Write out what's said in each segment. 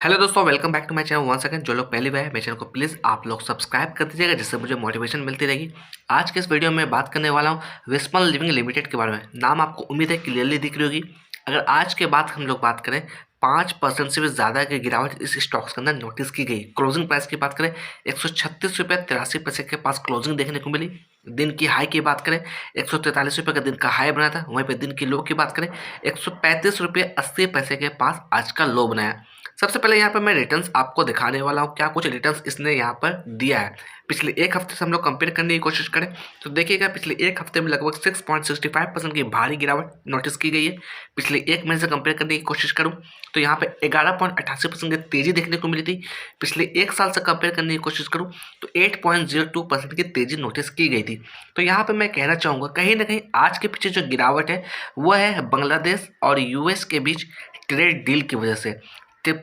Hello दोस्तों, welcome back to my channel once again. जो लोग पहली बार है मेरे चैनल को प्लीज़ आप लोग सब्सक्राइब कर दीजिएगा, जिससे मुझे मोटिवेशन मिलती रहेगी। आज के इस वीडियो में बात करने वाला हूँ विस्मल लिविंग लिमिटेड के बारे में। नाम आपको उम्मीद है क्लियरली दिख रही होगी। अगर आज के बाद हम लोग बात करें, 5% से भी ज़्यादा की गिरावट इस स्टॉक्स के अंदर नोटिस की गई। क्लोजिंग प्राइस की बात करें, 136 रुपये 83 पैसे के पास क्लोजिंग देखने को मिली। दिन की हाई की बात करें, 143 रुपये का दिन का हाई बना था। वहीं पे दिन की लो की बात करें, 135 रुपये 80 पैसे के पास आज का लो बनाया। सबसे पहले यहाँ पर मैं रिटर्न्स आपको दिखाने वाला हूँ, क्या कुछ रिटर्न्स इसने यहाँ पर दिया है। पिछले एक हफ्ते से हम लोग कंपेयर करने की कोशिश करें तो देखिएगा, पिछले एक हफ्ते में लगभग 6.65% की भारी गिरावट नोटिस की गई है। पिछले एक महीने से कंपेयर करने की कोशिश करूँ तो यहाँ पे 11.88% की तेज़ी देखने को मिली थी। पिछले एक साल से कंपेयर करने की कोशिश करूँ तो 8.02% की तेज़ी नोटिस की गई थी। तो यहाँ पे मैं कहना चाहूँगा, कहीं ना कहीं आज के पीछे जो गिरावट है वो है बांग्लादेश और यूएस के बीच ट्रेड डील की वजह से।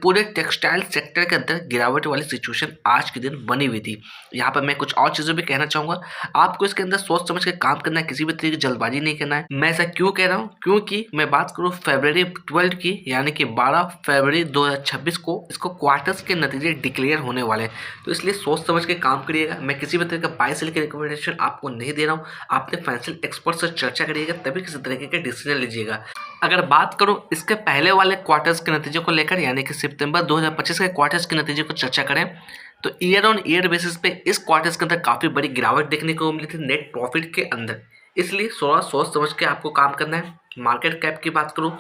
पूरे टेक्सटाइल सेक्टर के अंदर गिरावट वाली सिचुएशन आज के दिन बनी हुई थी। यहाँ पर मैं कुछ और चीज़ें भी कहना चाहूँगा। आपको इसके अंदर सोच समझ के काम करना है, किसी भी तरीके की जल्दबाजी नहीं करना है। मैं ऐसा क्यों कह रहा हूँ, क्योंकि मैं बात करूँ फरवरी 12 की, यानी कि 12 फरवरी 2026 को इसको क्वार्टर्स के नतीजे डिक्लेयर होने वाले हैं। तो इसलिए सोच समझ के काम करिएगा। मैं किसी भी तरह का बाय सेल की रिकमेंडेशन आपको नहीं दे रहा हूँ। आपने फाइनेंशियल एक्सपर्ट से चर्चा करिएगा, तभी किसी तरीके के डिसीजन लीजिएगा। अगर बात करूं इसके पहले वाले क्वार्टर्स के नतीजों को लेकर, यानी कि सितंबर 2025 के क्वार्टर्स के नतीजे को चर्चा करें तो ईयर ऑन ईयर बेसिस पे इस क्वार्टर्स के अंदर काफ़ी बड़ी गिरावट देखने को मिली थी नेट प्रॉफिट के अंदर। इसलिए थोड़ा सोच समझ के आपको काम करना है। मार्केट कैप की बात करूं,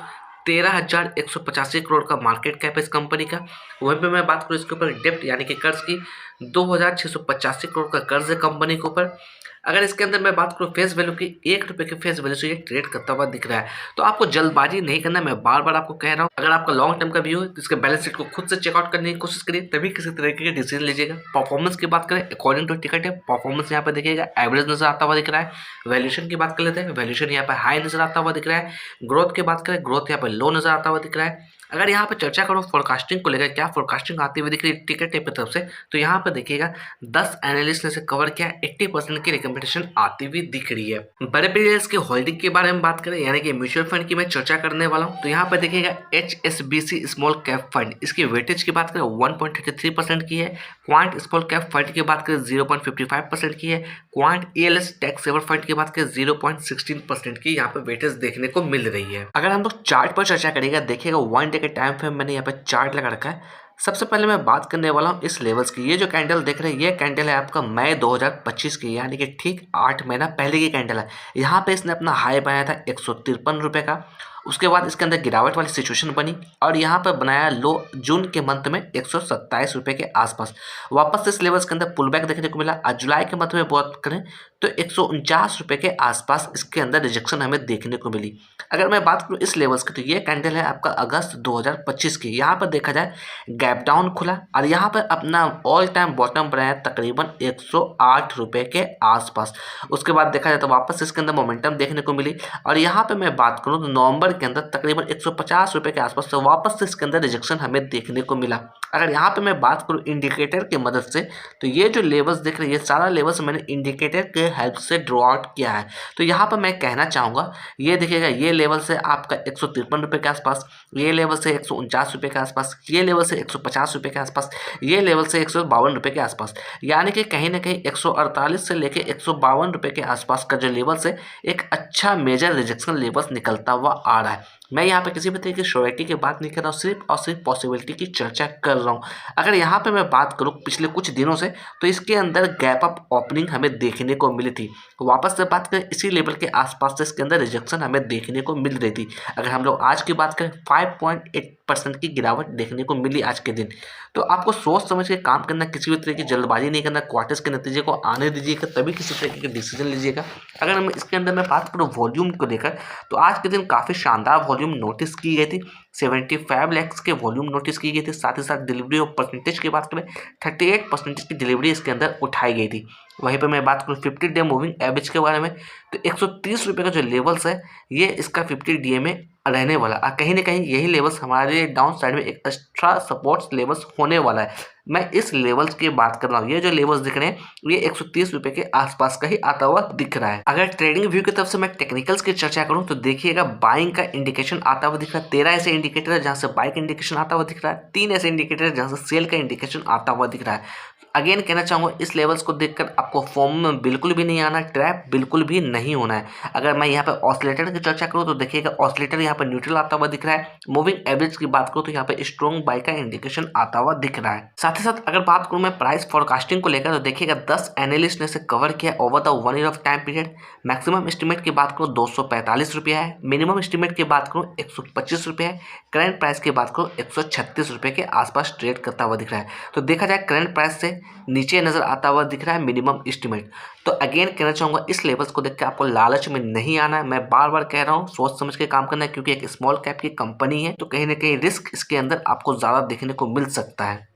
13,185 करोड़ का मार्केट कैप है इस कंपनी का। वहीं पे मैं बात करूँ इसके ऊपर डेप्ट यानी कि कर्ज की, 2,685 करोड़ का कर्ज है कंपनी के ऊपर। अगर इसके अंदर मैं बात करूँ फेस वैल्यू की, 1 रुपये के फेस वैल्यू से ये ट्रेड करता हुआ दिख रहा है। तो आपको जल्दबाजी नहीं करना, मैं बार बार आपको कह रहा हूँ। अगर आपका लॉन्ग टर्म का व्यू है तो इसके बैलेंस शीट को खुद से चेकआउट करने की कोशिश करिए, तभी किसी तरीके के डिसीजन लीजिएगा। परफॉर्मेंस की बात करें, अकॉर्डिंग टू टिकट है परफॉर्मेंस यहाँ पर देखिएगा एवरेज नजर आता हुआ दिख रहा है। वैल्यूएशन की बात कर लेते हैं, वैल्यूएशन यहाँ पर हाई नजर आता हुआ दिख रहा है। ग्रोथ की बात करें, ग्रोथ यहाँ पर लो नजर आता हुआ दिख रहा है। अगर यहाँ पर चर्चा करो फोरकास्टिंग को लेकर, क्या फोरकास्टिंग आती हुई दिख रही है टिकट की तरफ से, तो यहाँ पर देखिएगा 10 एनालिस्ट ने से कवर किया, 80% की रिकमेंडेशन आती हुई दिख रही है। बड़े प्लेयर्स की होल्डिंग के बारे में बात करें, यानी कि म्यूचुअल फंड की मैं चर्चा करने वाला हूँ, तो यहाँ पर देखिएगा HSBC स्मॉल कैप फंड, इसकी वेटेज की बात करें 1.33% की है। क्वांट स्मॉल कैप फंड की बात करें 0.55% की है। Quant ELS tax saver fund की बात करें 0.16% की यहाँ पर वेटेज देखने को मिल रही है। अगर हम लोग चार्ट पर चर्चा करेंगे, देखिएगा 1 डे के टाइम फ्रेम मैंने यहाँ पे चार्ट लगा रखा है। सबसे पहले मैं बात करने वाला हूँ इस लेवल्स की। ये जो कैंडल देख रहे हैं, ये कैंडल है आपका मई 2025 की, यानी कि ठीक 8 महीना पहले की कैंडल है। यहाँ पे इसने अपना हाई बनाया था 153 रुपये का। उसके बाद इसके अंदर गिरावट वाली सिचुएशन बनी और यहाँ पर बनाया लो जून के मंथ में 127 रुपये के आसपास। वापस से इस लेवल्स के अंदर पुल बैक देखने को मिला। आज जुलाई के मंथ में बात करें तो 149 रुपये के आसपास इसके अंदर रिजेक्शन हमें देखने को मिली। अगर मैं बात करूँ इस लेवल्स की, तो ये कैंडल है आपका अगस्त 2025 की। यहाँ पर देखा जाए गैप डाउन खुला और यहाँ पर अपना ऑल टाइम बॉटम बनाया तकरीबन 108 रुपये के आसपास। उसके बाद देखा जाए तो वापस इसके अंदर मोमेंटम देखने को मिली और यहाँ पे मैं बात करूँ तो नवंबर के अंदर तकरीबन 150 रुपये के आसपास से वापस से इसके अंदर रिजेक्शन हमें देखने को मिला। अगर यहाँ पे मैं बात करूँ इंडिकेटर की मदद से, तो ये जो लेवल्स दिख रही है, सारा लेवल्स मैंने इंडिकेटर के हेल्प से ड्रॉ आउट किया है। तो यहाँ पर मैं कहना चाहूँगा, ये देखिएगा ये लेवल से आपका 153 रुपये के आसपास, ये लेवल से 149 रुपये के आसपास, ये लेवल से 150 रुपये के आसपास, ये लेवल से 152 रुपये के आसपास, यानी कि कहीं ना कहीं 148 से लेके 152 रुपये के आसपास का जो लेवल से एक अच्छा मेजर रिजेक्शन लेवल्स निकलता हुआ आ रहा है। मैं यहाँ पे किसी भी तरीके की श्योरिटी की बात नहीं कर रहा हूँ, सिर्फ और सिर्फ पॉसिबिलिटी की चर्चा कर रहा हूँ। अगर यहाँ पे मैं बात करूँ पिछले कुछ दिनों से, तो इसके अंदर गैप अप ओपनिंग हमें देखने को मिली थी। वापस से बात करें इसी लेवल के आसपास से इसके अंदर रिजेक्शन हमें देखने को मिल रही थी। अगर हम लोग आज की बात करें 5.8% की गिरावट देखने को मिली आज के दिन। तो आपको सोच समझ के काम करना, किसी भी तरह की जल्दबाजी नहीं करना। क्वार्टर्स के नतीजे को आने दीजिएगा, तभी किसी तरीके के डिसीजन लीजिएगा। अगर हम इसके अंदर मैं बात करूँ वॉल्यूम को लेकर, तो आज के दिन काफ़ी शानदार वॉल्यूम नोटिस की गई थी। 75 लैक्स के वॉल्यूम नोटिस की गई थी। साथ ही साथ डिलीवरी ऑफ परसेंटेज की बात करें, 38% की डिलीवरी इसके अंदर उठाई गई थी। वहीं पर मैं बात करूँ 50 डे मूविंग एवरेज के बारे में, तो 130 रुपये का जो लेवल्स है, ये इसका 50 डे में रहने वाला। कहीं ना कहीं यही लेवल्स हमारे डाउन साइड में एक एक्स्ट्रा सपोर्ट लेवल्स होने वाला है। मैं इस लेवल्स की बात कर रहा हूँ। ये जो लेवल्स दिख रहे हैं ये 130 रुपये के आसपास का ही आता हुआ दिख रहा है। अगर ट्रेडिंग व्यू की तरफ से मैं टेक्निकल्स की चर्चा करूँ तो देखिएगा बाइंग का इंडिकेशन आता हुआ दिख रहा है। 13 ऐसे इंडिकेटर है जहां से बाय का इंडिकेशन आता हुआ दिख रहा है, 3 ऐसे इंडिकेटर है जहां से सेल का इंडिकेशन आता हुआ दिख रहा है। अगेन कहना चाहूँगा इस लेवल्स को देखकर आपको फॉर्म में बिल्कुल भी नहीं आना, ट्रैप बिल्कुल भी नहीं होना है। अगर मैं यहाँ पे ऑसिलेटर की चर्चा करूँ तो देखिएगा ऑसिलेटर यहाँ पर न्यूट्रल आता हुआ दिख रहा है। मूविंग एवरेज की बात करूँ तो यहाँ पे स्ट्रॉन्ग बाय का इंडिकेशन आता हुआ दिख रहा है। साथ ही साथ अगर बात करूँ मैं प्राइस फोरकास्टिंग को लेकर तो देखिएगा 10 एनालिस्ट ने इसे कवर किया over the 1 year of time period. Maximum estimate की बात करूँ 245 रुपया है, मिनिमम एस्टिमेट की बात करूँ 125 रुपये है, करंट प्राइस की बात करूँ 136 रुपये के आसपास ट्रेड करता हुआ दिख रहा है। तो देखा जाए करंट प्राइस से नीचे नजर आता हुआ दिख रहा है मिनिमम एस्टिमेट। तो अगेन कहना चाहूँगा इस लेवल्स को देख के आपको लालच में नहीं आना है। मैं बार बार कह रहा हूँ सोच समझ के काम करना है, क्योंकि एक स्मॉल कैप की कंपनी है तो कहीं ना कहीं रिस्क इसके अंदर आपको ज़्यादा देखने को मिल सकता है।